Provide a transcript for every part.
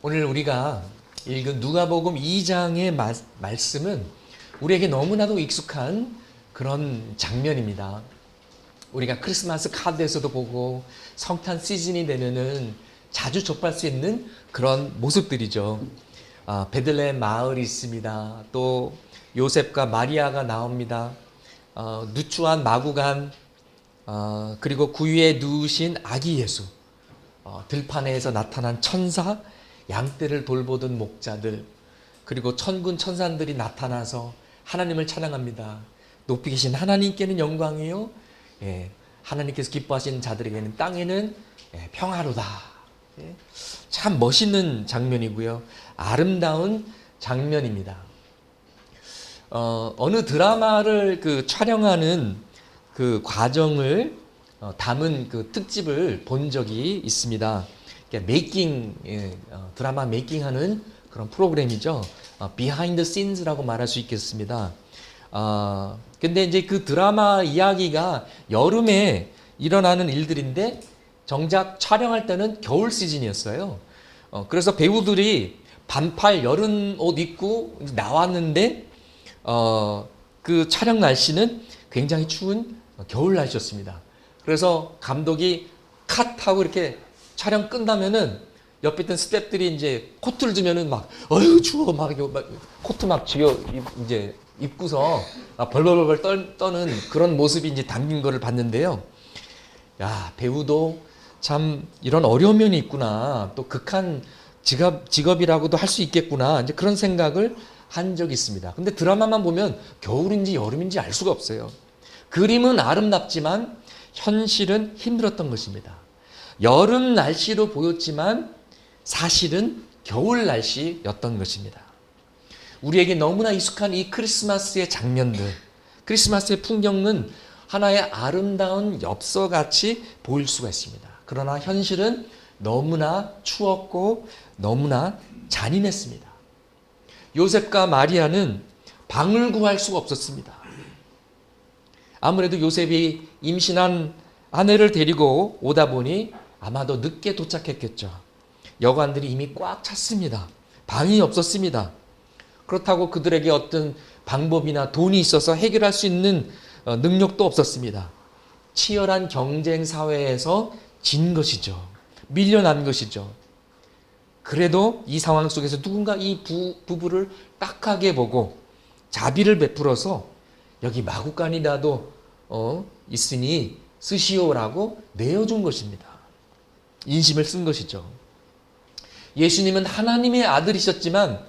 오늘 우리가 읽은 누가복음 2장의 말씀은 우리에게 너무나도 익숙한 그런 장면입니다. 우리가 크리스마스 카드에서도 보고 성탄 시즌이 되면은 자주 접할 수 있는 그런 모습들이죠. 베들레헴 마을이 있습니다. 또 요셉과 마리아가 나옵니다. 누추한 마구간, 그리고 구유에 누우신 아기 예수, 들판에서 나타난 천사, 양떼를 돌보던 목자들, 그리고 천군 천사들이 나타나서 하나님을 찬양합니다. 높이 계신 하나님께는 영광이요, 하나님께서 기뻐하시는 자들에게는 땅에는 평화로다. 참 멋있는 장면이고요, 아름다운 장면입니다. 어느 드라마를 촬영하는 그 과정을 담은 그 특집을 본 적이 있습니다. 메이킹, 드라마 메이킹하는 그런 프로그램이죠. 비하인드 씬즈라고 말할 수 있겠습니다. 근데 이제 그 드라마 이야기가 여름에 일어나는 일들인데 정작 촬영할 때는 겨울 시즌이었어요. 그래서 배우들이 반팔 여름 옷 입고 나왔는데 그 촬영 날씨는 굉장히 추운 겨울 날씨였습니다. 그래서 감독이 컷하고 이렇게 촬영 끝나면은 옆에 있던 스태프들이 이제 코트를 주면은 막 어휴 추워 막 코트 막 이제 입고서 벌벌벌 떠는 그런 모습이 이제 담긴 거를 봤는데요. 야, 배우도 참 이런 어려운 면이 있구나. 또 극한 직업이라고도 할 수 있겠구나. 이제 그런 생각을 한 적이 있습니다. 근데 드라마만 보면 겨울인지 여름인지 알 수가 없어요. 그림은 아름답지만 현실은 힘들었던 것입니다. 여름 날씨로 보였지만 사실은 겨울 날씨였던 것입니다. 우리에게 너무나 익숙한 이 크리스마스의 장면들, 크리스마스의 풍경은 하나의 아름다운 엽서같이 보일 수가 있습니다. 그러나 현실은 너무나 추웠고 너무나 잔인했습니다. 요셉과 마리아는 방을 구할 수가 없었습니다. 아무래도 요셉이 임신한 아내를 데리고 오다 보니 아마도 늦게 도착했겠죠. 여관들이 이미 꽉 찼습니다. 방이 없었습니다. 그렇다고 그들에게 어떤 방법이나 돈이 있어서 해결할 수 있는 능력도 없었습니다. 치열한 경쟁 사회에서 진 것이죠. 밀려난 것이죠. 그래도 이 상황 속에서 누군가 이 부부를 딱하게 보고 자비를 베풀어서 여기 마구간이라도 있으니 쓰시오라고 내어준 것입니다. 인심을 쓴 것이죠. 예수님은 하나님의 아들이셨지만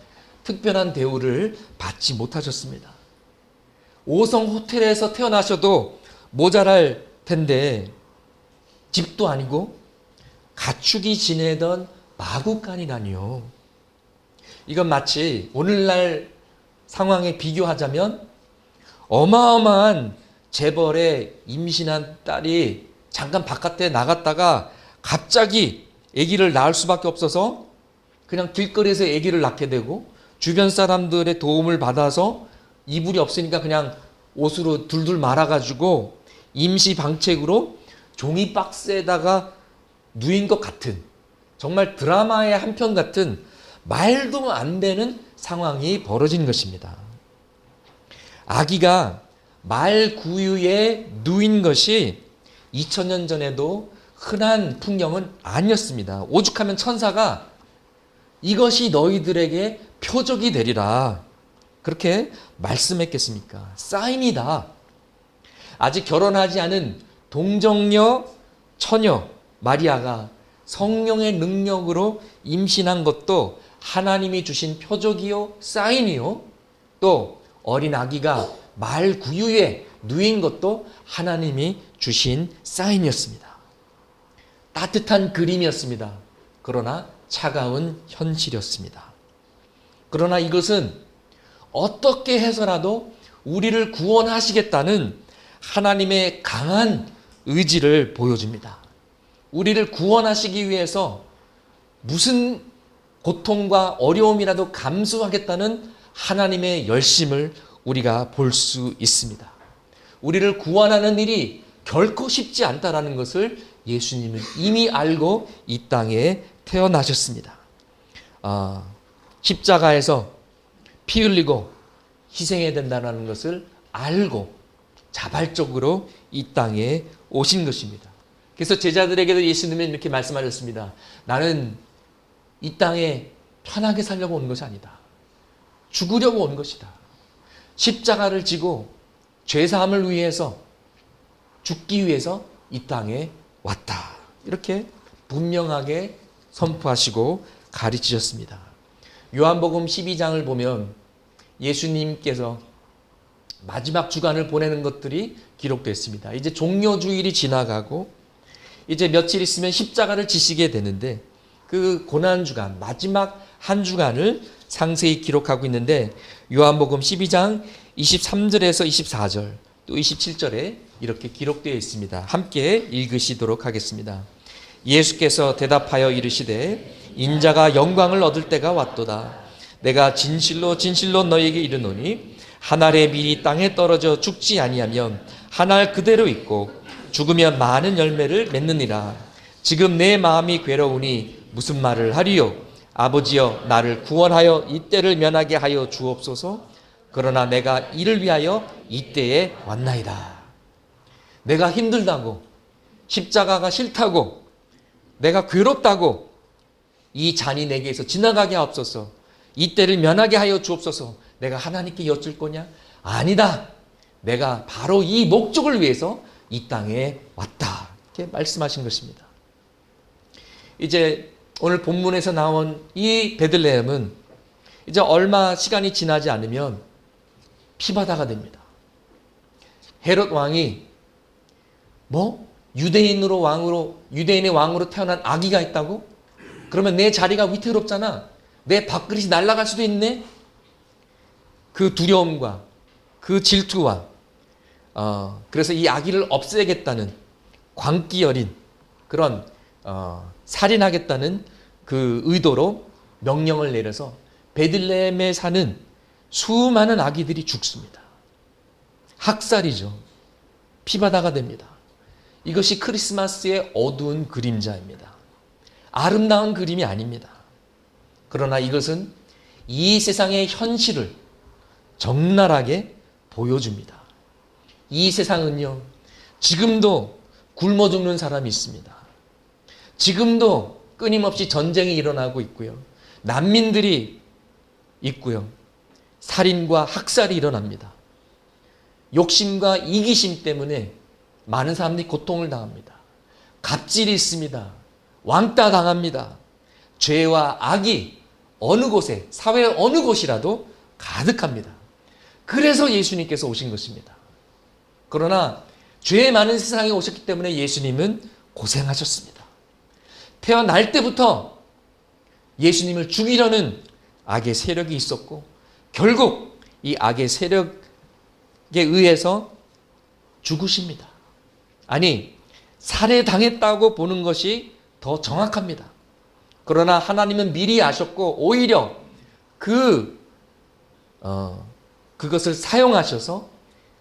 특별한 대우를 받지 못하셨습니다. 5성 호텔에서 태어나셔도 모자랄 텐데 집도 아니고 가축이 지내던 마구간이라니요. 이건 마치 오늘날 상황에 비교하자면 어마어마한 재벌의 임신한 딸이 잠깐 바깥에 나갔다가 갑자기 아기를 낳을 수밖에 없어서 그냥 길거리에서 아기를 낳게 되고 주변 사람들의 도움을 받아서 이불이 없으니까 그냥 옷으로 둘둘 말아가지고 임시 방책으로 종이 박스에다가 누인 것 같은, 정말 드라마의 한 편 같은 말도 안 되는 상황이 벌어진 것입니다. 아기가 말 구유에 누인 것이 2000년 전에도 흔한 풍경은 아니었습니다. 오죽하면 천사가 이것이 너희들에게 표적이 되리라 그렇게 말씀했겠습니까? 사인이다. 아직 결혼하지 않은 동정녀 처녀 마리아가 성령의 능력으로 임신한 것도 하나님이 주신 표적이요 사인이요, 또 어린 아기가 말 구유에 누인 것도 하나님이 주신 사인이었습니다. 따뜻한 그림이었습니다. 그러나 차가운 현실이었습니다. 그러나 이것은 어떻게 해서라도 우리를 구원하시겠다는 하나님의 강한 의지를 보여줍니다. 우리를 구원하시기 위해서 무슨 고통과 어려움이라도 감수하겠다는 하나님의 열심을 우리가 볼 수 있습니다. 우리를 구원하는 일이 결코 쉽지 않다라는 것을 예수님은 이미 알고 이 땅에 태어나셨습니다. 십자가에서 피 흘리고 희생해야 된다는 것을 알고 자발적으로 이 땅에 오신 것입니다. 그래서 제자들에게도 예수님은 이렇게 말씀하셨습니다. 나는 이 땅에 편하게 살려고 온 것이 아니다. 죽으려고 온 것이다. 십자가를 지고 죄사함을 위해서 죽기 위해서 이 땅에 왔다. 이렇게 분명하게 선포하시고 가르치셨습니다. 요한복음 12장을 보면 예수님께서 마지막 주간을 보내는 것들이 기록되어 있습니다. 이제 종료주일이 지나가고 이제 며칠 있으면 십자가를 지시게 되는데 그 고난주간, 마지막 한 주간을 상세히 기록하고 있는데 요한복음 12장 23절에서 24절 또 27절에 이렇게 기록되어 있습니다. 함께 읽으시도록 하겠습니다. 예수께서 대답하여 이르시되 인자가 영광을 얻을 때가 왔도다. 내가 진실로 진실로 너희에게 이르노니 한 알의 밀이 땅에 떨어져 죽지 아니하면 한 알 그대로 있고 죽으면 많은 열매를 맺느니라. 지금 내 마음이 괴로우니 무슨 말을 하리요? 아버지여 나를 구원하여 이때를 면하게 하여 주옵소서. 그러나 내가 이를 위하여 이때에 왔나이다. 내가 힘들다고, 십자가가 싫다고, 내가 괴롭다고 이 잔이 내게서 지나가게 하옵소서. 이때를 면하게 하여 주옵소서. 내가 하나님께 여쭐 거냐? 아니다. 내가 바로 이 목적을 위해서 이 땅에 왔다. 이렇게 말씀하신 것입니다. 이제 오늘 본문에서 나온 이 베들레헴은 이제 얼마 시간이 지나지 않으면 피바다가 됩니다. 헤롯 왕이 유대인의 왕으로 태어난 아기가 있다고? 그러면 내 자리가 위태롭잖아. 내 밥그릇이 날아갈 수도 있네. 그 두려움과 그 질투와 그래서 이 아기를 없애겠다는 광기 어린 그런 살인하겠다는 그 의도로 명령을 내려서 베들레헴에 사는 수많은 아기들이 죽습니다. 학살이죠. 피바다가 됩니다. 이것이 크리스마스의 어두운 그림자입니다. 아름다운 그림이 아닙니다. 그러나 이것은 이 세상의 현실을 적나라하게 보여줍니다. 이 세상은요, 지금도 굶어 죽는 사람이 있습니다. 지금도 끊임없이 전쟁이 일어나고 있고요. 난민들이 있고요. 살인과 학살이 일어납니다. 욕심과 이기심 때문에 많은 사람들이 고통을 당합니다. 갑질이 있습니다. 왕따 당합니다. 죄와 악이 어느 곳에, 사회 어느 곳이라도 가득합니다. 그래서 예수님께서 오신 것입니다. 그러나 죄 많은 세상에 오셨기 때문에 예수님은 고생하셨습니다. 태어날 때부터 예수님을 죽이려는 악의 세력이 있었고 결국 이 악의 세력에 의해서 죽으십니다. 아니, 살해당했다고 보는 것이 더 정확합니다. 그러나 하나님은 미리 아셨고 오히려 그것을 사용하셔서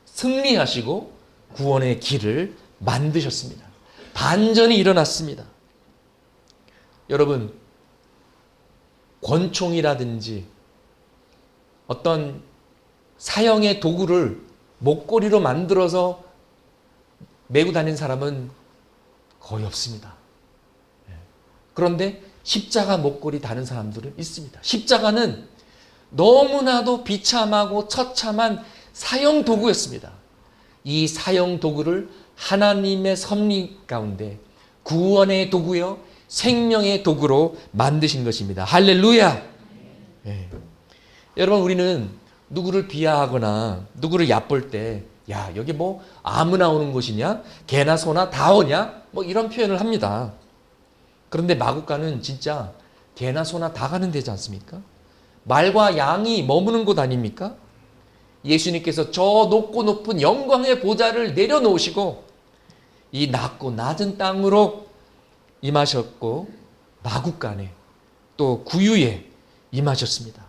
승리하시고 구원의 길을 만드셨습니다. 반전이 일어났습니다. 여러분, 권총이라든지 어떤 사형의 도구를 목걸이로 만들어서 메고 다니는 사람은 거의 없습니다. 그런데 십자가 목걸이 다는 사람들은 있습니다. 십자가는 너무나도 비참하고 처참한 사형 도구였습니다. 이 사형 도구를 하나님의 섭리 가운데 구원의 도구요, 생명의 도구로 만드신 것입니다. 할렐루야! 네. 여러분, 우리는 누구를 비하하거나 누구를 얕볼 때, 야, 여기 뭐 아무나 오는 곳이냐? 개나 소나 다 오냐? 뭐 이런 표현을 합니다. 그런데 마국간은 진짜 개나 소나 다 가는 데지 않습니까? 말과 양이 머무는 곳 아닙니까? 예수님께서 저 높고 높은 영광의 보좌를 내려놓으시고 이 낮고 낮은 땅으로 임하셨고 마국간에 또 구유에 임하셨습니다.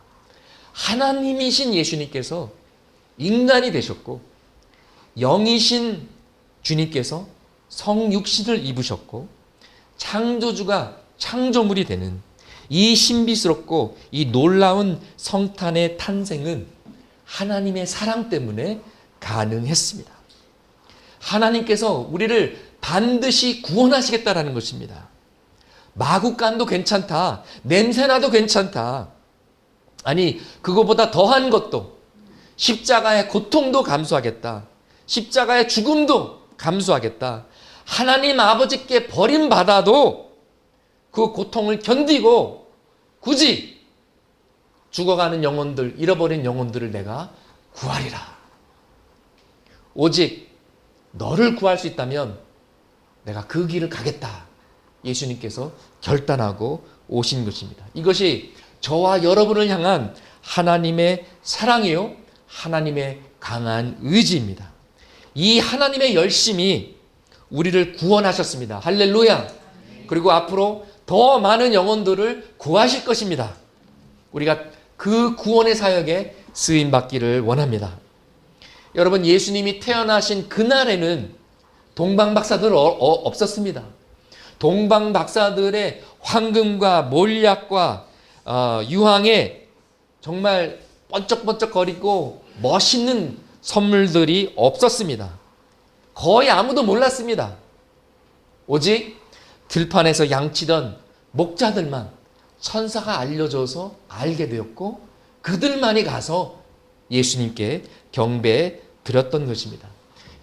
하나님이신 예수님께서 인간이 되셨고 영이신 주님께서 성육신을 입으셨고 창조주가 창조물이 되는 이 신비스럽고 이 놀라운 성탄의 탄생은 하나님의 사랑 때문에 가능했습니다. 하나님께서 우리를 반드시 구원하시겠다라는 것입니다. 마구간도 괜찮다. 냄새나도 괜찮다. 아니, 그거보다 더한 것도, 십자가의 고통도 감수하겠다. 십자가의 죽음도 감수하겠다. 하나님 아버지께 버림받아도 그 고통을 견디고 굳이 죽어가는 영혼들, 잃어버린 영혼들을 내가 구하리라. 오직 너를 구할 수 있다면 내가 그 길을 가겠다. 예수님께서 결단하고 오신 것입니다. 이것이 저와 여러분을 향한 하나님의 사랑이요, 하나님의 강한 의지입니다. 이 하나님의 열심이 우리를 구원하셨습니다. 할렐루야. 그리고 앞으로 더 많은 영혼들을 구하실 것입니다. 우리가 그 구원의 사역에 쓰임받기를 원합니다. 여러분, 예수님이 태어나신 그날에는 동방박사들 없었습니다. 동방박사들의 황금과 몰약과 유황에 정말 번쩍번쩍거리고 멋있는 선물들이 없었습니다. 거의 아무도 몰랐습니다. 오직 들판에서 양치던 목자들만 천사가 알려줘서 알게 되었고 그들만이 가서 예수님께 경배 드렸던 것입니다.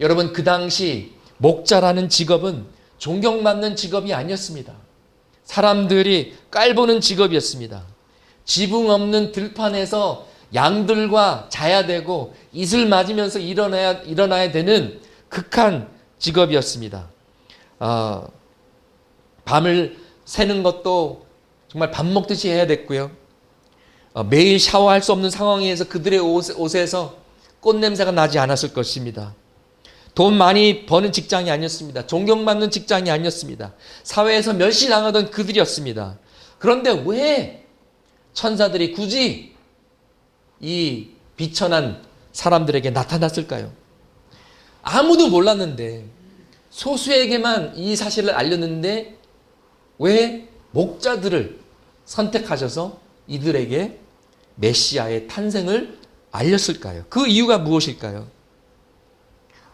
여러분, 그 당시 목자라는 직업은 존경받는 직업이 아니었습니다. 사람들이 깔보는 직업이었습니다. 지붕 없는 들판에서 양들과 자야 되고 이슬 맞으면서 일어나야 되는 극한 직업이었습니다. 밤을 새는 것도 정말 밥 먹듯이 해야 됐고요. 매일 샤워할 수 없는 상황에서 그들의 옷에서 꽃냄새가 나지 않았을 것입니다. 돈 많이 버는 직장이 아니었습니다. 존경받는 직장이 아니었습니다. 사회에서 멸시당하던 그들이었습니다. 그런데 왜 천사들이 굳이 이 비천한 사람들에게 나타났을까요? 아무도 몰랐는데, 소수에게만 이 사실을 알렸는데 왜 목자들을 선택하셔서 이들에게 메시아의 탄생을 알렸을까요? 그 이유가 무엇일까요?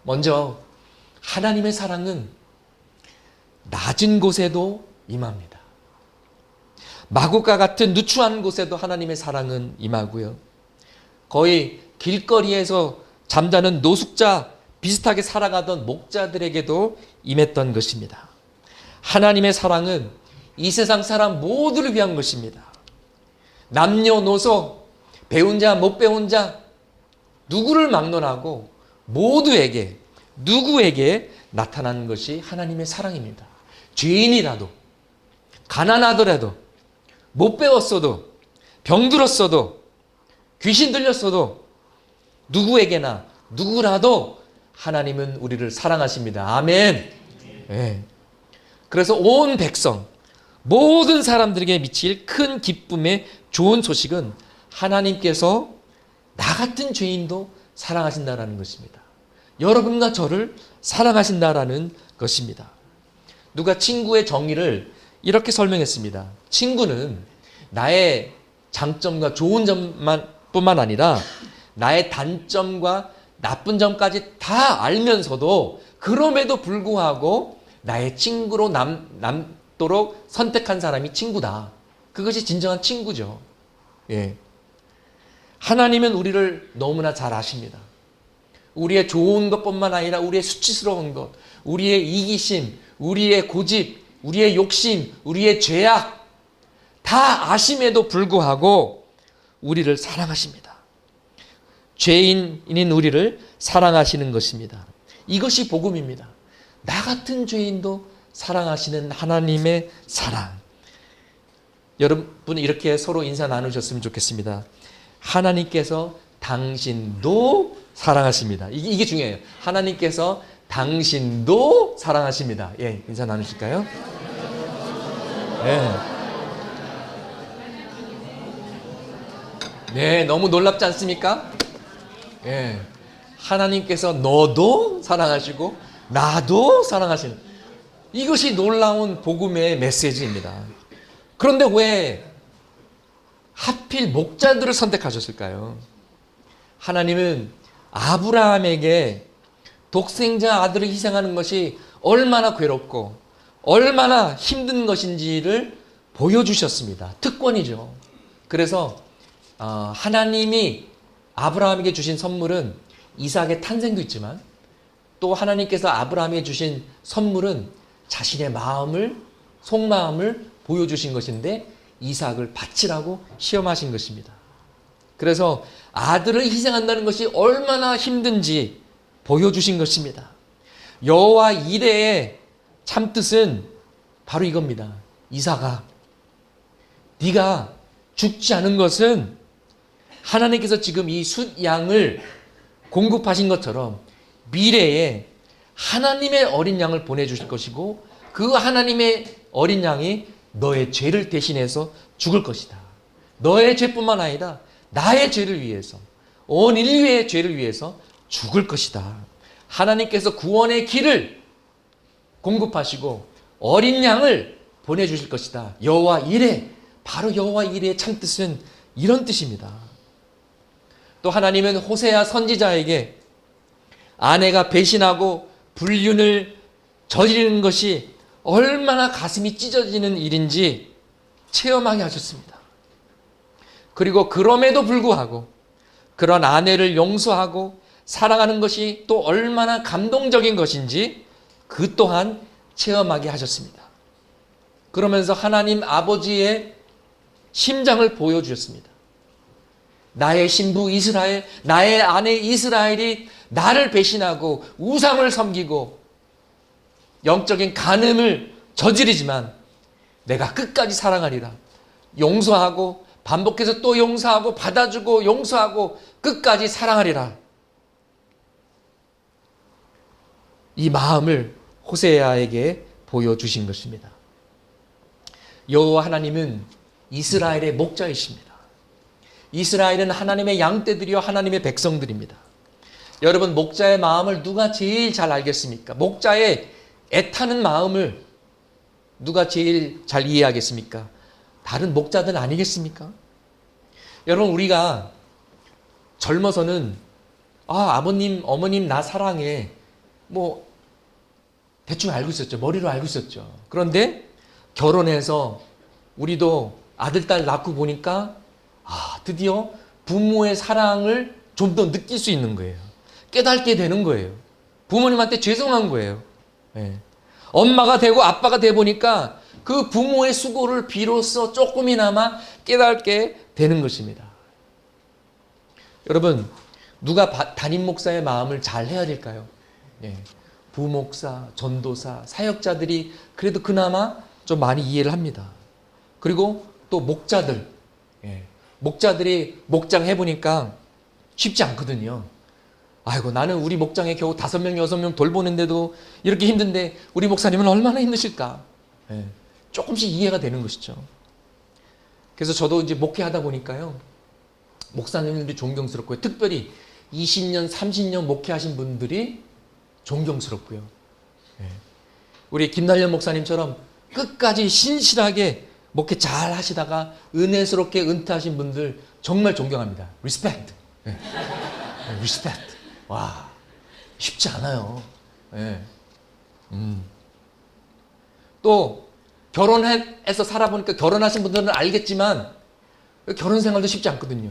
먼저 하나님의 사랑은 낮은 곳에도 임합니다. 마곡과 같은 누추한 곳에도 하나님의 사랑은 임하고요. 거의 길거리에서 잠자는 노숙자 비슷하게 살아가던 목자들에게도 임했던 것입니다. 하나님의 사랑은 이 세상 사람 모두를 위한 것입니다. 남녀노소, 배운 자, 못 배운 자, 누구를 막론하고 모두에게, 누구에게 나타나는 것이 하나님의 사랑입니다. 죄인이라도, 가난하더라도, 못 배웠어도, 병들었어도, 귀신 들렸어도 누구에게나, 누구라도 하나님은 우리를 사랑하십니다. 아멘. 네. 그래서 온 백성, 모든 사람들에게 미칠 큰 기쁨의 좋은 소식은 하나님께서 나 같은 죄인도 사랑하신다라는 것입니다. 여러분과 저를 사랑하신다라는 것입니다. 누가 친구의 정의를 이렇게 설명했습니다. 친구는 나의 장점과 좋은 점뿐만 아니라 나의 단점과 나쁜 점까지 다 알면서도 그럼에도 불구하고 나의 친구로 남도록 선택한 사람이 친구다. 그것이 진정한 친구죠. 예. 하나님은 우리를 너무나 잘 아십니다. 우리의 좋은 것뿐만 아니라 우리의 수치스러운 것, 우리의 이기심, 우리의 고집, 우리의 욕심, 우리의 죄악 다 아심에도 불구하고 우리를 사랑하십니다. 죄인인 우리를 사랑하시는 것입니다. 이것이 복음입니다. 나 같은 죄인도 사랑하시는 하나님의 사랑. 여러분 이렇게 서로 인사 나누셨으면 좋겠습니다. 하나님께서 당신도 사랑하십니다. 이게 중요해요. 하나님께서 당신도 사랑하십니다. 예, 인사 나누실까요? 네. 네, 너무 놀랍지 않습니까? 예. 하나님께서 너도 사랑하시고 나도 사랑하시는, 이것이 놀라운 복음의 메시지입니다. 그런데 왜 하필 목자들을 선택하셨을까요? 하나님은 아브라함에게 독생자 아들을 희생하는 것이 얼마나 괴롭고 얼마나 힘든 것인지를 보여주셨습니다. 특권이죠. 그래서 하나님이 아브라함에게 주신 선물은 이삭의 탄생도 있지만 또 하나님께서 아브라함에게 주신 선물은 자신의 마음을, 속마음을 보여주신 것인데 이삭을 바치라고 시험하신 것입니다. 그래서 아들을 희생한다는 것이 얼마나 힘든지 보여주신 것입니다. 여호와 이레의 참뜻은 바로 이겁니다. 이삭아, 네가 죽지 않은 것은 하나님께서 지금 이 숫양을 공급하신 것처럼 미래에 하나님의 어린 양을 보내주실 것이고 그 하나님의 어린 양이 너의 죄를 대신해서 죽을 것이다. 너의 죄뿐만 아니라 나의 죄를 위해서, 온 인류의 죄를 위해서 죽을 것이다. 하나님께서 구원의 길을 공급하시고 어린 양을 보내주실 것이다. 여호와 이레, 바로 여호와 이레의 참뜻은 이런 뜻입니다. 또 하나님은 호세아 선지자에게 아내가 배신하고 불륜을 저지르는 것이 얼마나 가슴이 찢어지는 일인지 체험하게 하셨습니다. 그리고 그럼에도 불구하고 그런 아내를 용서하고 사랑하는 것이 또 얼마나 감동적인 것인지 그 또한 체험하게 하셨습니다. 그러면서 하나님 아버지의 심장을 보여주셨습니다. 나의 신부 이스라엘, 나의 아내 이스라엘이 나를 배신하고 우상을 섬기고 영적인 간음을 저지르지만 내가 끝까지 사랑하리라. 용서하고 반복해서 또 용서하고 받아주고 용서하고 끝까지 사랑하리라. 이 마음을 호세아에게 보여주신 것입니다. 여호와 하나님은 이스라엘의 목자이십니다. 이스라엘은 하나님의 양떼들이요 하나님의 백성들입니다. 여러분, 목자의 마음을 누가 제일 잘 알겠습니까? 목자의 애타는 마음을 누가 제일 잘 이해하겠습니까? 다른 목자들 아니겠습니까? 여러분, 우리가 젊어서는 아버님, 어머님 나 사랑해 뭐 대충 알고 있었죠. 머리로 알고 있었죠. 그런데 결혼해서 우리도 아들, 딸 낳고 보니까 드디어 부모의 사랑을 좀 더 느낄 수 있는 거예요. 깨닫게 되는 거예요. 부모님한테 죄송한 거예요. 네. 엄마가 되고 아빠가 돼 보니까 그 부모의 수고를 비로소 조금이나마 깨닫게 되는 것입니다. 여러분, 누가 담임 목사의 마음을 잘 해야 될까요? 네. 부목사, 전도사, 사역자들이 그래도 그나마 좀 많이 이해를 합니다. 그리고 또 목자들, 목자들이 목장 해보니까 쉽지 않거든요. 아이고, 나는 우리 목장에 겨우 5명, 6명 돌보는데도 이렇게 힘든데 우리 목사님은 얼마나 힘드실까? 조금씩 이해가 되는 것이죠. 그래서 저도 이제 목회하다 보니까요, 목사님들이 존경스럽고요. 특별히 20년, 30년 목회하신 분들이 존경스럽고요. 우리 김달련 목사님처럼 끝까지 신실하게 목회 잘 하시다가 은혜스럽게 은퇴하신 분들 정말 존경합니다. 리스펙트. 리스펙트. 와, 쉽지 않아요. 또 결혼해서 살아보니까 결혼하신 분들은 알겠지만 결혼 생활도 쉽지 않거든요.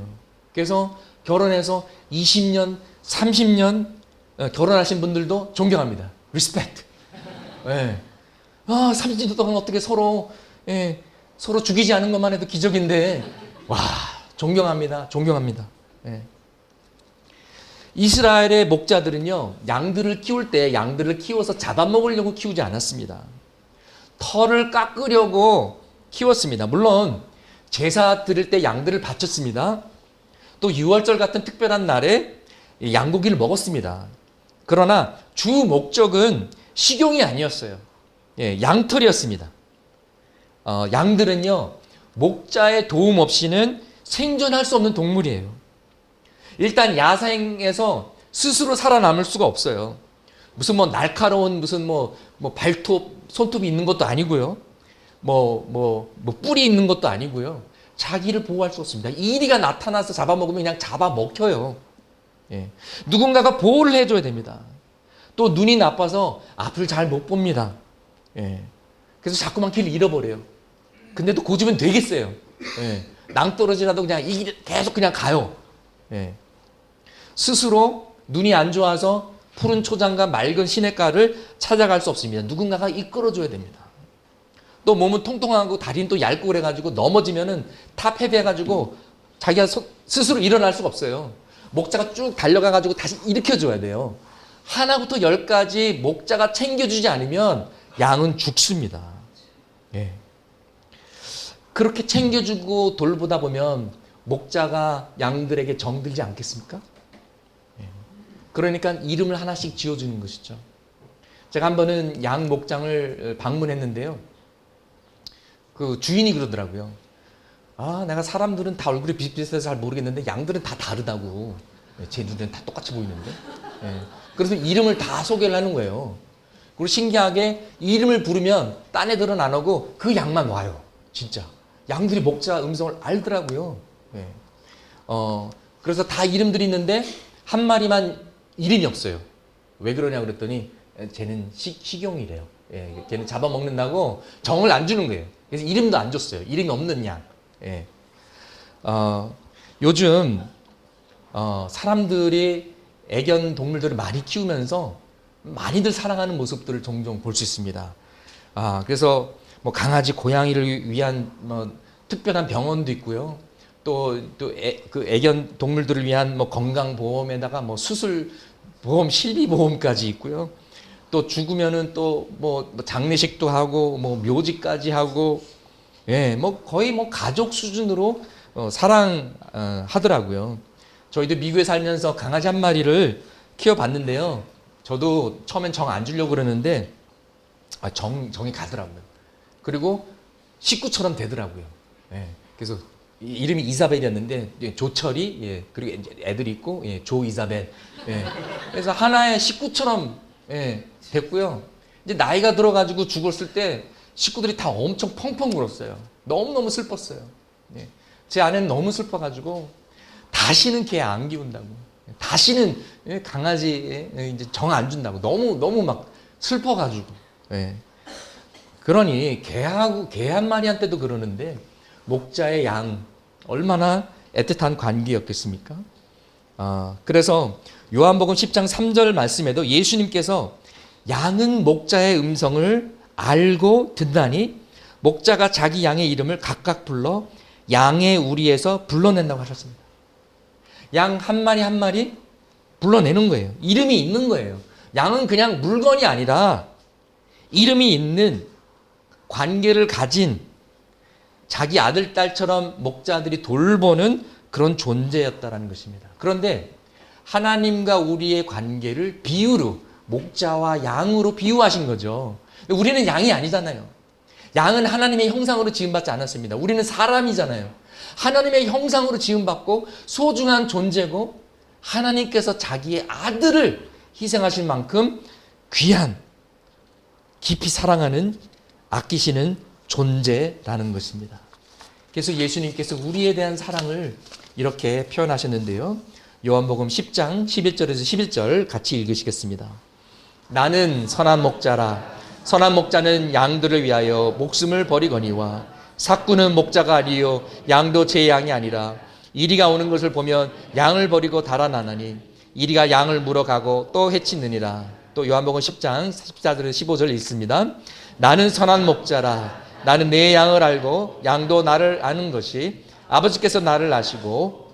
그래서 결혼해서 20년, 30년 결혼하신 분들도 존경합니다. 리스펙트. 30년 동안 어떻게 서로 죽이지 않은 것만 해도 기적인데, 와, 존경합니다. 존경합니다. 이스라엘의 목자들은요, 양들을 키울 때 양들을 키워서 잡아먹으려고 키우지 않았습니다. 털을 깎으려고 키웠습니다. 물론 제사 드릴 때 양들을 바쳤습니다. 또 유월절 같은 특별한 날에 양고기를 먹었습니다. 그러나 주 목적은 식용이 아니었어요. 양털이었습니다. 양들은요, 목자의 도움 없이는 생존할 수 없는 동물이에요. 일단 야생에서 스스로 살아남을 수가 없어요. 무슨 날카로운 무슨 발톱, 손톱이 있는 것도 아니고요. 뿔이 있는 것도 아니고요. 자기를 보호할 수 없습니다. 이리가 나타나서 잡아먹으면 그냥 잡아먹혀요. 예. 누군가가 보호를 해줘야 됩니다. 또 눈이 나빠서 앞을 잘 못 봅니다. 예. 그래서 자꾸만 길을 잃어버려요. 근데 또 고집은 되게 세요. 예. 낭떠러지라도 그냥 이 길 계속 그냥 가요. 예. 스스로 눈이 안 좋아서 푸른 초장과 맑은 시냇가를 찾아갈 수 없습니다. 누군가가 이끌어줘야 됩니다. 또 몸은 통통하고 다리는 또 얇고 그래가지고 넘어지면은 다 패배해가지고 자기가 스스로 일어날 수가 없어요. 목자가 쭉 달려가가지고 다시 일으켜줘야 돼요. 하나부터 열까지 목자가 챙겨주지 않으면 양은 죽습니다. 예. 그렇게 챙겨주고 돌보다 보면 목자가 양들에게 정들지 않겠습니까? 예. 그러니까 이름을 하나씩 지어주는 것이죠. 제가 한 번은 양 목장을 방문했는데요. 그 주인이 그러더라고요. 아, 내가 사람들은 다 얼굴이 비슷비슷해서 잘 모르겠는데 양들은 다 다르다고. 제 눈에는 다 똑같이 보이는데. 예. 그래서 이름을 다 소개를 하는 거예요. 그리고 신기하게 이름을 부르면 딴 애들은 안 오고 그 양만 와요. 진짜. 양들이 목자 음성을 알더라고요. 예. 그래서 다 이름들이 있는데 한 마리만 이름이 없어요. 왜 그러냐 그랬더니 쟤는 식용이래요. 예. 걔는 잡아먹는다고 정을 안 주는 거예요. 그래서 이름도 안 줬어요. 이름이 없는 양. 예. 요즘 사람들이 애견 동물들을 많이 키우면서 많이들 사랑하는 모습들을 종종 볼 수 있습니다. 그래서 뭐 강아지, 고양이를 위한 뭐 특별한 병원도 있고요. 그 애견 동물들을 위한 뭐 건강보험에다가 뭐 수술보험, 실비보험까지 있고요. 또 죽으면은 또 뭐 장례식도 하고 뭐 묘지까지 하고, 예, 뭐 거의 뭐 가족 수준으로 사랑하더라고요. 저희도 미국에 살면서 강아지 한 마리를 키워봤는데요. 저도 처음엔 정 안 주려고 그러는데 정이 가더라고요. 그리고 식구처럼 되더라고요. 예, 그래서 이름이 이사벨이었는데 조철이, 예, 그리고 애들이 있고, 예, 조 이사벨. 예, 그래서 하나의 식구처럼, 예, 됐고요. 이제 나이가 들어가지고 죽었을 때 식구들이 다 엄청 펑펑 울었어요. 너무너무 슬펐어요. 예, 제 아내는 너무 슬퍼가지고 다시는 걔 안 키운다고. 다시는 강아지 이제 정 안 준다고. 너무 막 슬퍼가지고. 예. 그러니 개 한 마리한테도 그러는데 목자의 양 얼마나 애틋한 관계였겠습니까? 그래서 요한복음 10장 3절 말씀에도 예수님께서 양은 목자의 음성을 알고 듣나니 목자가 자기 양의 이름을 각각 불러 양의 우리에서 불러낸다고 하셨습니다. 양 한 마리 한 마리 불러내는 거예요. 이름이 있는 거예요. 양은 그냥 물건이 아니라 이름이 있는 관계를 가진 자기 아들, 딸처럼 목자들이 돌보는 그런 존재였다라는 것입니다. 그런데 하나님과 우리의 관계를 비유로 목자와 양으로 비유하신 거죠. 우리는 양이 아니잖아요. 양은 하나님의 형상으로 지음받지 않았습니다. 우리는 사람이잖아요. 하나님의 형상으로 지음받고 소중한 존재고 하나님께서 자기의 아들을 희생하실 만큼 귀한, 깊이 사랑하는, 아끼시는 존재라는 것입니다. 그래서 예수님께서 우리에 대한 사랑을 이렇게 표현하셨는데요. 요한복음 10장 11절에서 11절 같이 읽으시겠습니다. 나는 선한 목자라. 선한 목자는 양들을 위하여 목숨을 버리거니와 삭구는 목자가 아니요 양도 제 양이 아니라 이리가 오는 것을 보면 양을 버리고 달아나나니 이리가 양을 물어가고 또 해치느니라. 또 요한복음 10장 14절에서 15절 읽습니다. 나는 선한 목자라. 나는 내 양을 알고 양도 나를 아는 것이 아버지께서 나를 아시고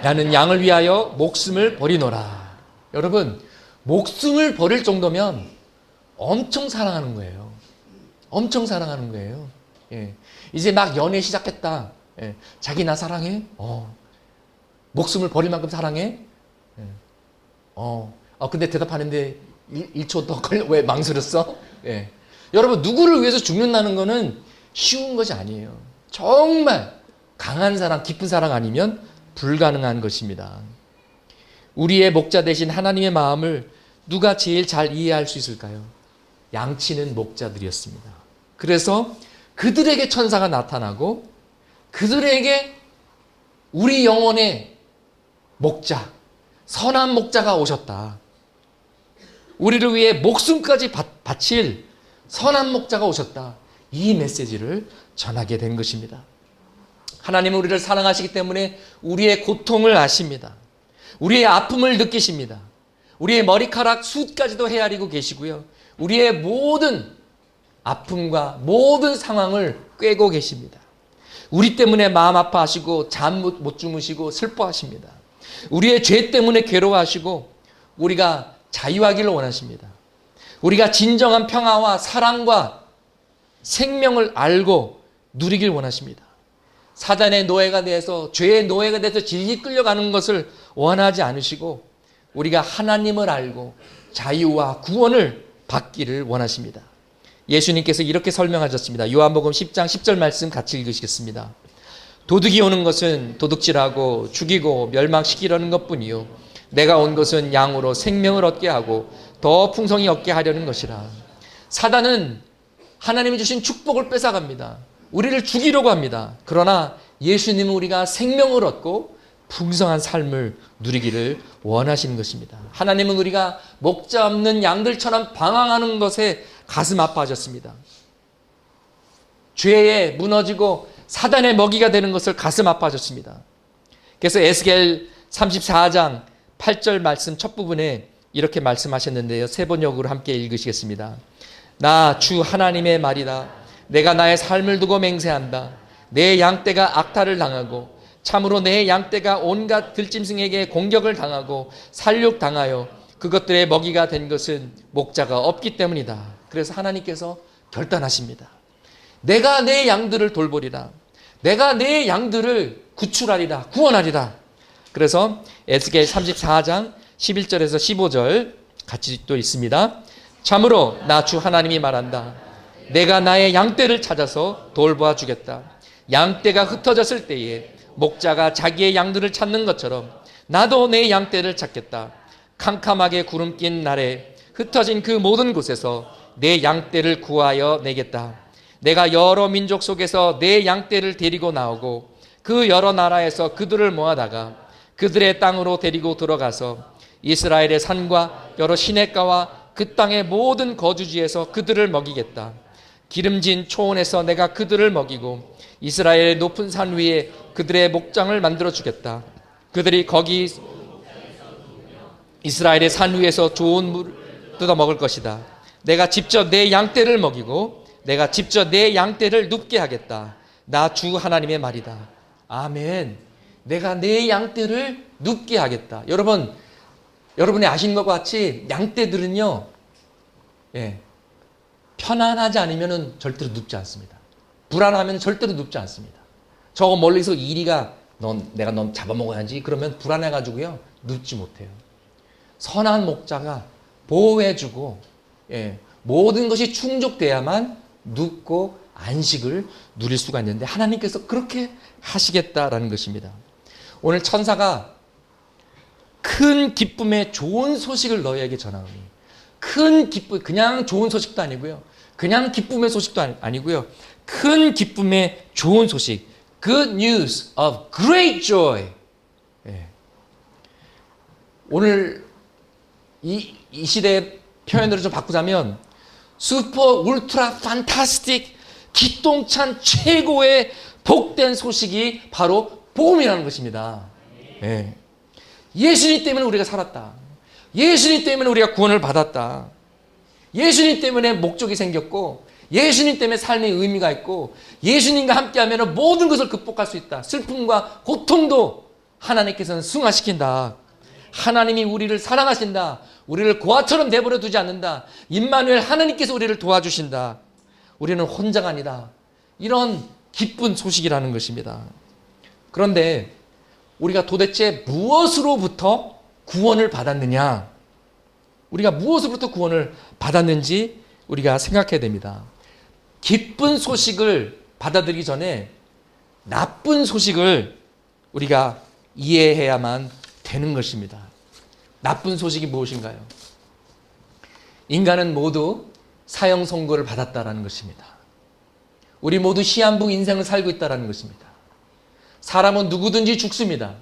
나는 양을 위하여 목숨을 버리노라. 여러분, 목숨을 버릴 정도면 엄청 사랑하는 거예요. 엄청 사랑하는 거예요. 예. 이제 막 연애 시작했다. 예. 자기 나 사랑해? 목숨을 버릴 만큼 사랑해? 예. 근데 대답하는데 1초 더 걸려. 왜 망설였어? 예. 여러분, 누구를 위해서 죽는다는 거는 쉬운 것이 아니에요. 정말 강한 사랑, 깊은 사랑 아니면 불가능한 것입니다. 우리의 목자 되신 하나님의 마음을 누가 제일 잘 이해할 수 있을까요? 양치는 목자들이었습니다. 그래서 그들에게 천사가 나타나고 그들에게 우리 영혼의 목자, 선한 목자가 오셨다. 우리를 위해 목숨까지 바칠 선한 목자가 오셨다. 이 메시지를 전하게 된 것입니다. 하나님은 우리를 사랑하시기 때문에 우리의 고통을 아십니다. 우리의 아픔을 느끼십니다. 우리의 머리카락 숱까지도 헤아리고 계시고요. 우리의 모든 아픔과 모든 상황을 꿰고 계십니다. 우리 때문에 마음 아파하시고 잠 못 주무시고 슬퍼하십니다. 우리의 죄 때문에 괴로워하시고 우리가 자유하기를 원하십니다. 우리가 진정한 평화와 사랑과 생명을 알고 누리길 원하십니다. 사단의 노예가 돼서 죄의 노예가 돼서 질질 끌려가는 것을 원하지 않으시고 우리가 하나님을 알고 자유와 구원을 받기를 원하십니다. 예수님께서 이렇게 설명하셨습니다. 요한복음 10장 10절 말씀 같이 읽으시겠습니다. 도둑이 오는 것은 도둑질하고 죽이고 멸망시키려는 것뿐이요 내가 온 것은 양으로 생명을 얻게 하고 더 풍성히 얻게 하려는 것이라. 사단은 하나님이 주신 축복을 뺏어갑니다. 우리를 죽이려고 합니다. 그러나 예수님은 우리가 생명을 얻고 풍성한 삶을 누리기를 원하시는 것입니다. 하나님은 우리가 목자 없는 양들처럼 방황하는 것에 가슴 아파하셨습니다. 죄에 무너지고 사단의 먹이가 되는 것을 가슴 아파하셨습니다. 그래서 에스겔 34장 8절 말씀 첫 부분에 이렇게 말씀하셨는데요. 세 번역으로 함께 읽으시겠습니다. 나 주 하나님의 말이다. 내가 나의 삶을 두고 맹세한다. 내 양떼가 악탈을 당하고 참으로 내 양떼가 온갖 들짐승에게 공격을 당하고 살육당하여 그것들의 먹이가 된 것은 목자가 없기 때문이다. 그래서 하나님께서 결단하십니다. 내가 내 양들을 돌보리라. 내가 내 양들을 구출하리라. 구원하리라. 그래서 에스겔 34장 11절에서 15절 같이 또 있습니다. 참으로 나 주 하나님이 말한다. 내가 나의 양떼를 찾아서 돌보아 주겠다. 양떼가 흩어졌을 때에 목자가 자기의 양들을 찾는 것처럼 나도 내 양떼를 찾겠다. 캄캄하게 구름 낀 날에 흩어진 그 모든 곳에서 내 양떼를 구하여 내겠다. 내가 여러 민족 속에서 내 양떼를 데리고 나오고 그 여러 나라에서 그들을 모아다가 그들의 땅으로 데리고 들어가서 이스라엘의 산과 여러 시냇가와 그 땅의 모든 거주지에서 그들을 먹이겠다. 기름진 초원에서 내가 그들을 먹이고 이스라엘의 높은 산 위에 그들의 목장을 만들어 주겠다. 그들이 거기 이스라엘의 산 위에서 좋은 물을 뜯어 먹을 것이다. 내가 직접 내 양떼를 먹이고 내가 직접 내 양떼를 눕게 하겠다. 나 주 하나님의 말이다. 아멘. 내가 내 양떼를 눕게 하겠다. 여러분이 아시는 것과 같이 양떼들은요, 편안하지 않으면 절대로 눕지 않습니다. 불안하면 절대로 눕지 않습니다. 저거 멀리서 이리가 내가 넌 잡아먹어야지 그러면 불안해가지고요 눕지 못해요. 선한 목자가 보호해주고 모든 것이 충족돼야만 눕고 안식을 누릴 수가 있는데 하나님께서 그렇게 하시겠다라는 것입니다. 오늘 천사가 큰 기쁨의 좋은 소식을 너희에게 전하오니, 큰 기쁨, 그냥 좋은 소식도 아니고요, 그냥 기쁨의 소식도 아니고요, 큰 기쁨의 좋은 소식, good news of great joy. 오늘 이 시대의 표현으로 좀 바꾸자면 슈퍼 울트라 판타스틱 기똥찬 최고의 복된 소식이 바로 복음이라는 것입니다. 예수님 때문에 우리가 살았다. 예수님 때문에 우리가 구원을 받았다. 예수님 때문에 목적이 생겼고 예수님 때문에 삶의 의미가 있고 예수님과 함께하면 모든 것을 극복할 수 있다. 슬픔과 고통도 하나님께서는 승화시킨다. 하나님이 우리를 사랑하신다. 우리를 고아처럼 내버려 두지 않는다. 임마누엘 하나님께서 우리를 도와주신다. 우리는 혼자가 아니다. 이런 기쁜 소식이라는 것입니다. 그런데 우리가 도대체 무엇으로부터 구원을 받았느냐? 우리가 무엇으로부터 구원을 받았는지 우리가 생각해야 됩니다. 기쁜 소식을 받아들이기 전에 나쁜 소식을 우리가 이해해야만 되는 것입니다. 나쁜 소식이 무엇인가요? 인간은 모두 사형 선고를 받았다라는 것입니다. 우리 모두 시한부 인생을 살고 있다는 것입니다. 사람은 누구든지 죽습니다.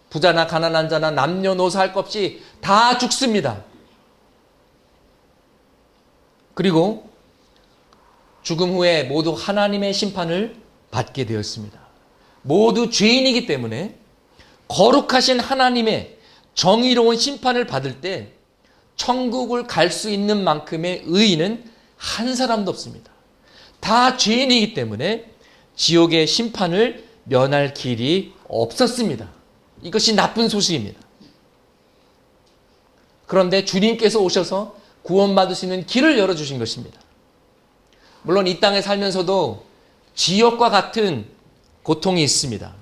부자나 가난한 자나 남녀노소 할 것 없이 다 죽습니다. 그리고 죽음 후에 모두 하나님의 심판을 받게 되었습니다. 모두 죄인이기 때문에 거룩하신 하나님의 정의로운 심판을 받을 때 천국을 갈 수 있는 만큼의 의인은 한 사람도 없습니다. 다 죄인이기 때문에 지옥의 심판을 면할 길이 없었습니다. 이것이 나쁜 소식입니다. 그런데 주님께서 오셔서 구원받을 수 있는 길을 열어주신 것입니다. 물론 이 땅에 살면서도 지옥과 같은 고통이 있습니다.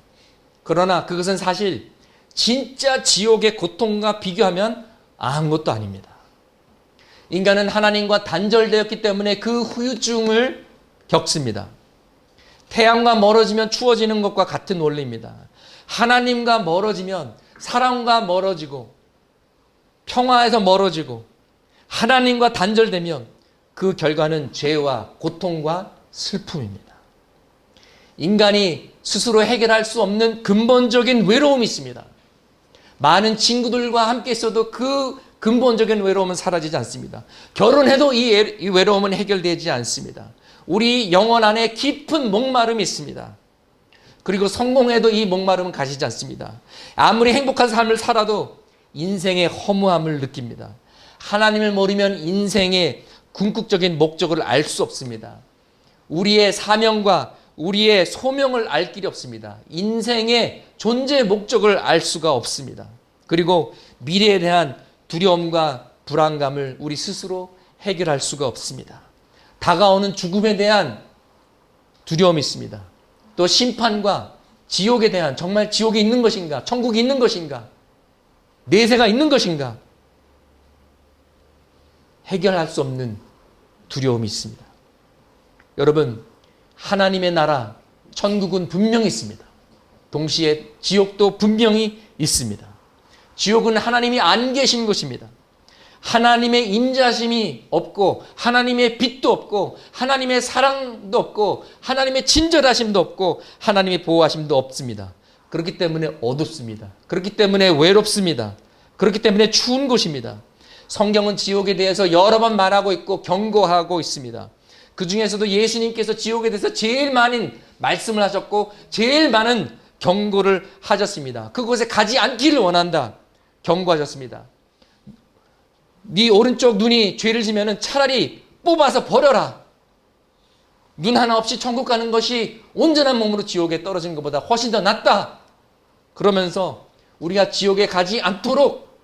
그러나 그것은 사실 진짜 지옥의 고통과 비교하면 아무것도 아닙니다. 인간은 하나님과 단절되었기 때문에 그 후유증을 겪습니다. 태양과 멀어지면 추워지는 것과 같은 원리입니다. 하나님과 멀어지면 사랑과 멀어지고 평화에서 멀어지고 하나님과 단절되면 그 결과는 죄와 고통과 슬픔입니다. 인간이 스스로 해결할 수 없는 근본적인 외로움이 있습니다. 많은 친구들과 함께 있어도 그 근본적인 외로움은 사라지지 않습니다. 결혼해도 이 외로움은 해결되지 않습니다. 우리 영혼 안에 깊은 목마름이 있습니다. 그리고 성공해도 이 목마름은 가시지 않습니다. 아무리 행복한 삶을 살아도 인생의 허무함을 느낍니다. 하나님을 모르면 인생의 궁극적인 목적을 알 수 없습니다. 우리의 사명과 우리의 소명을 알 길이 없습니다. 인생의 존재 목적을 알 수가 없습니다. 그리고 미래에 대한 두려움과 불안감을 우리 스스로 해결할 수가 없습니다. 다가오는 죽음에 대한 두려움이 있습니다. 또 심판과 지옥에 대한, 정말 지옥이 있는 것인가, 천국이 있는 것인가, 내세가 있는 것인가, 해결할 수 없는 두려움이 있습니다. 여러분, 하나님의 나라, 천국은 분명히 있습니다. 동시에 지옥도 분명히 있습니다. 지옥은 하나님이 안 계신 곳입니다. 하나님의 임자심이 없고 하나님의 빛도 없고 하나님의 사랑도 없고 하나님의 친절하심도 없고 하나님의 보호하심도 없습니다. 그렇기 때문에 어둡습니다. 그렇기 때문에 외롭습니다. 그렇기 때문에 추운 곳입니다. 성경은 지옥에 대해서 여러 번 말하고 있고 경고하고 있습니다. 그 중에서도 예수님께서 지옥에 대해서 제일 많은 말씀을 하셨고 제일 많은 경고를 하셨습니다. 그곳에 가지 않기를 원한다. 경고하셨습니다. 네 오른쪽 눈이 죄를 지면은 차라리 뽑아서 버려라. 눈 하나 없이 천국 가는 것이 온전한 몸으로 지옥에 떨어지는 것보다 훨씬 더 낫다. 그러면서 우리가 지옥에 가지 않도록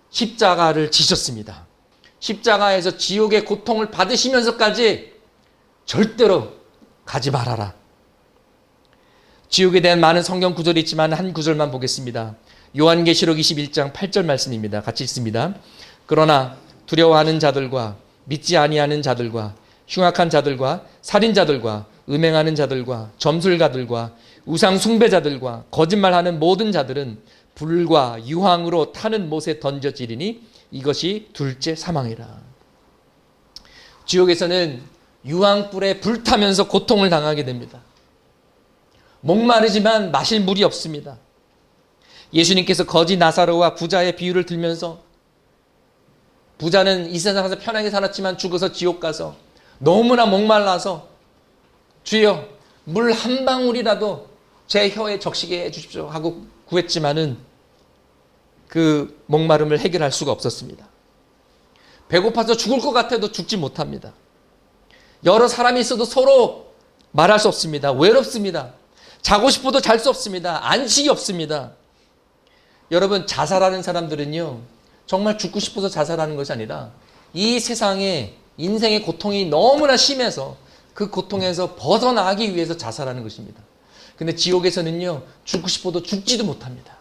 십자가를 지셨습니다. 십자가에서 지옥의 고통을 받으시면서까지 절대로 가지 말아라. 지옥에 대한 많은 성경 구절이 있지만 한 구절만 보겠습니다. 요한계시록 21장 8절 말씀입니다. 같이 읽습니다. 그러나 두려워하는 자들과 믿지 아니하는 자들과 흉악한 자들과 살인자들과 음행하는 자들과 점술가들과 우상 숭배자들과 거짓말하는 모든 자들은 불과 유황으로 타는 못에 던져지리니 이것이 둘째 사망이라. 지옥에서는 유황불에 불타면서 고통을 당하게 됩니다. 목마르지만 마실 물이 없습니다. 예수님께서 거지 나사로와 부자의 비유를 들면서 부자는 이 세상에서 편하게 살았지만 죽어서 지옥 가서 너무나 목말라서 주여 물 한 방울이라도 제 혀에 적시게 해 주십시오 하고 구했지만은 그 목마름을 해결할 수가 없었습니다. 배고파서 죽을 것 같아도 죽지 못합니다. 여러 사람이 있어도 서로 말할 수 없습니다. 외롭습니다. 자고 싶어도 잘 수 없습니다. 안식이 없습니다. 여러분, 자살하는 사람들은요, 정말 죽고 싶어서 자살하는 것이 아니라 이 세상에 인생의 고통이 너무나 심해서 그 고통에서 벗어나기 위해서 자살하는 것입니다. 근데 지옥에서는요, 죽고 싶어도 죽지도 못합니다.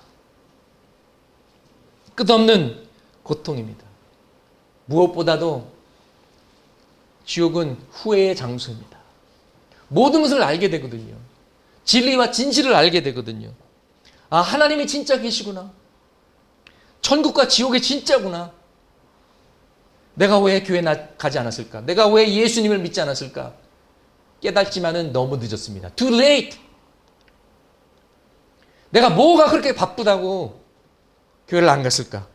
끝없는 고통입니다. 무엇보다도 지옥은 후회의 장소입니다. 모든 것을 알게 되거든요. 진리와 진실을 알게 되거든요. 아, 하나님이 진짜 계시구나. 천국과 지옥이 진짜구나. 내가 왜 교회 가지 않았을까? 내가 왜 예수님을 믿지 않았을까? 깨닫지만은 너무 늦었습니다. Too late. 내가 뭐가 그렇게 바쁘다고 교회를 안 갔을까?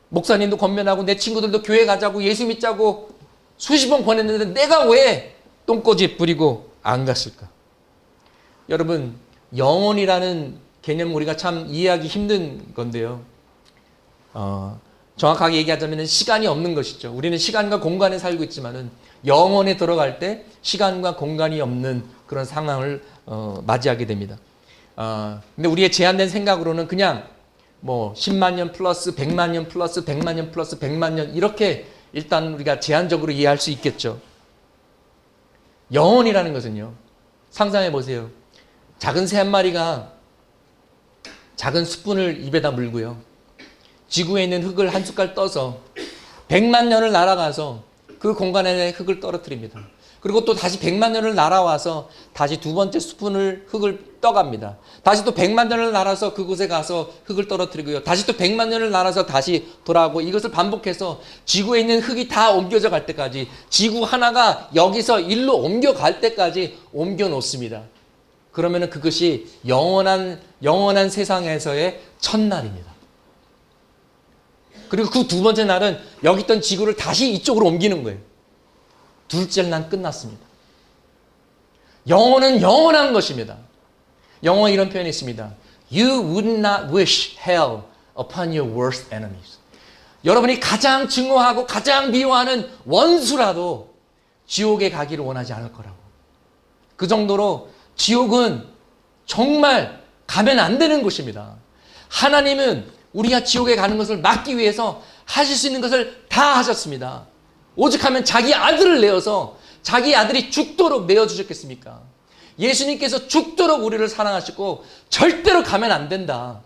목사님도 권면하고 내 친구들도 교회 가자고 예수 믿자고 수십 번 권했는데 내가 왜 똥꼬집 부리고 안 갔을까? 여러분, 영혼이라는 개념 우리가 참 이해하기 힘든 건데요. 정확하게 얘기하자면 시간이 없는 것이죠. 우리는 시간과 공간에 살고 있지만은 영혼에 들어갈 때 시간과 공간이 없는 그런 상황을 맞이하게 됩니다. 근데 우리의 제한된 생각으로는 그냥 뭐 10만 년 플러스 100만 년 플러스 100만 년 플러스 100만 년 이렇게 일단 우리가 제한적으로 이해할 수 있겠죠. 영혼이라는 것은요. 상상해 보세요. 작은 새 한 마리가 작은 스푼을 입에다 물고요. 지구에 있는 흙을 한 숟갈 떠서 100만 년을 날아가서 그 공간에 흙을 떨어뜨립니다. 그리고 또 다시 100만 년을 날아와서 다시 두 번째 스푼을 흙을 떠갑니다. 다시 또 100만 년을 날아서 그곳에 가서 흙을 떨어뜨리고요. 다시 또 100만 년을 날아서 다시 돌아오고 이것을 반복해서 지구에 있는 흙이 다 옮겨져 갈 때까지 지구 하나가 여기서 일로 옮겨갈 때까지 옮겨 놓습니다. 그러면 그것이 영원한 세상에서의 첫날입니다. 그리고 그 두 번째 날은 여기 있던 지구를 다시 이쪽으로 옮기는 거예요. 둘째 날 끝났습니다. 영혼은 영원한 것입니다. 영어에 이런 표현이 있습니다. You would not wish hell upon your worst enemies. 여러분이 가장 증오하고 가장 미워하는 원수라도 지옥에 가기를 원하지 않을 거라고. 그 정도로 지옥은 정말 가면 안 되는 곳입니다. 하나님은 우리가 지옥에 가는 것을 막기 위해서 하실 수 있는 것을 다 하셨습니다. 오죽하면 자기 아들을 내어서 자기 아들이 죽도록 내어주셨겠습니까? 예수님께서 죽도록 우리를 사랑하시고 절대로 가면 안 된다.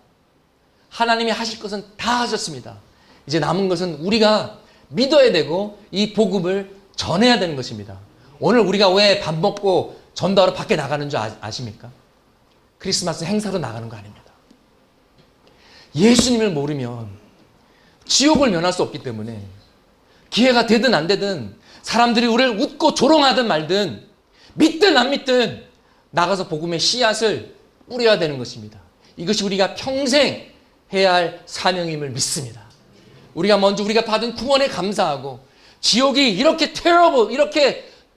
하나님이 하실 것은 다 하셨습니다. 이제 남은 것은 우리가 믿어야 되고 이 복음을 전해야 되는 것입니다. 오늘 우리가 왜 밥 먹고 전도하러 밖에 나가는 줄 아십니까? 크리스마스 행사로 나가는 거 아닙니다. 예수님을 모르면 지옥을 면할 수 없기 때문에 기회가 되든 안 되든 사람들이 우리를 웃고 조롱하든 말든 믿든 안 믿든 나가서 복음의 씨앗을 뿌려야 되는 것입니다. 이것이 우리가 평생 해야 할 사명임을 믿습니다. 우리가 먼저 우리가 받은 구원에 감사하고 지옥이 이렇게 terrible,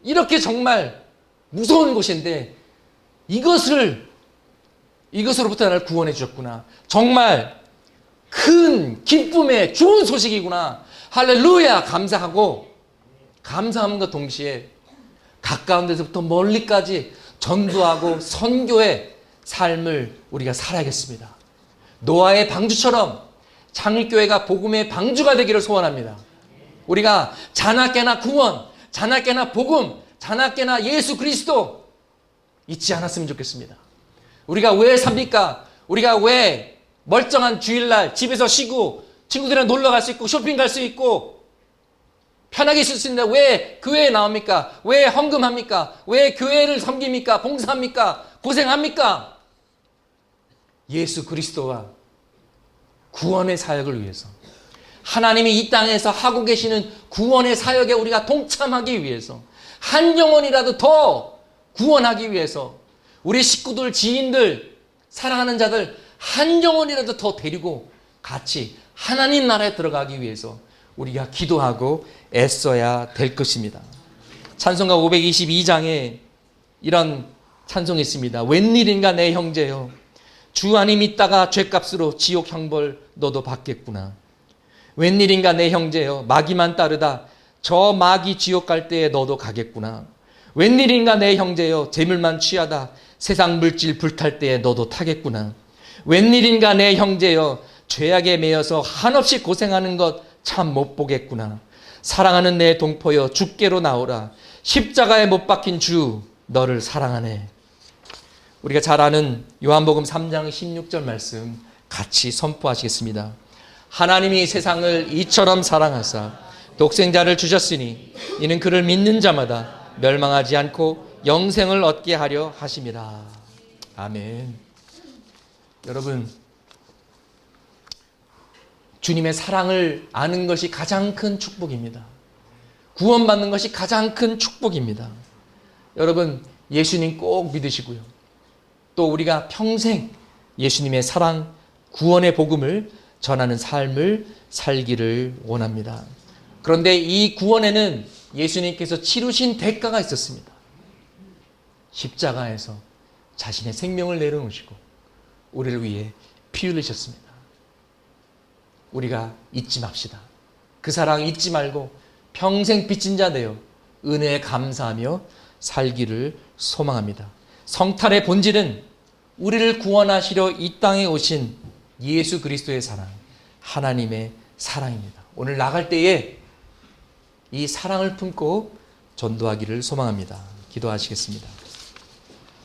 이렇게 정말 무서운 곳인데 이것으로부터 나를 구원해 주셨구나. 정말 큰 기쁨의 좋은 소식이구나. 할렐루야 감사함과 동시에 가까운 데서부터 멀리까지 전도하고 선교의 삶을 우리가 살아야겠습니다. 노아의 방주처럼 창립교회가 복음의 방주가 되기를 소원합니다. 우리가 자나깨나 구원, 자나깨나 복음, 자나깨나 예수 그리스도 잊지 않았으면 좋겠습니다. 우리가 왜 삽니까? 우리가 왜 멀쩡한 주일날 집에서 쉬고 친구들이랑 놀러 갈 수 있고 쇼핑 갈 수 있고 편하게 있을 수 있는데 왜 교회에 나옵니까? 왜 헌금합니까? 왜 교회를 섬깁니까? 봉사합니까? 고생합니까? 예수 그리스도와 구원의 사역을 위해서 하나님이 이 땅에서 하고 계시는 구원의 사역에 우리가 동참하기 위해서 한 영혼이라도 더 구원하기 위해서 우리 식구들, 지인들, 사랑하는 자들 한 영혼이라도 더 데리고 같이 하나님 나라에 들어가기 위해서 우리가 기도하고 애써야 될 것입니다. 찬송가 522장에 이런 찬송이 있습니다. 웬일인가 내 형제여 주 안에 믿다가 죗값으로 지옥 형벌 너도 받겠구나. 웬일인가 내 형제여 마귀만 따르다 저 마귀 지옥 갈 때에 너도 가겠구나. 웬일인가 내 형제여 재물만 취하다 세상 물질 불탈 때에 너도 타겠구나. 웬일인가 내 형제여 죄악에 매여서 한없이 고생하는 것 참 못 보겠구나. 사랑하는 내 동포여 주께로 나오라. 십자가에 못 박힌 주 너를 사랑하네. 우리가 잘 아는 요한복음 3장 16절 말씀 같이 선포하시겠습니다. 하나님이 세상을 이처럼 사랑하사 독생자를 주셨으니 이는 그를 믿는 자마다 멸망하지 않고 영생을 얻게 하려 하심이라. 아멘. 여러분, 주님의 사랑을 아는 것이 가장 큰 축복입니다. 구원받는 것이 가장 큰 축복입니다. 여러분 예수님 꼭 믿으시고요. 또 우리가 평생 예수님의 사랑, 구원의 복음을 전하는 삶을 살기를 원합니다. 그런데 이 구원에는 예수님께서 치르신 대가가 있었습니다. 십자가에서 자신의 생명을 내려놓으시고 우리를 위해 피 흘리셨습니다. 우리가 잊지 맙시다. 그 사랑 잊지 말고 평생 빚진 자 되어 은혜에 감사하며 살기를 소망합니다. 성탈의 본질은 우리를 구원하시려 이 땅에 오신 예수 그리스도의 사랑, 하나님의 사랑입니다. 오늘 나갈 때에 이 사랑을 품고 전도하기를 소망합니다. 기도하시겠습니다.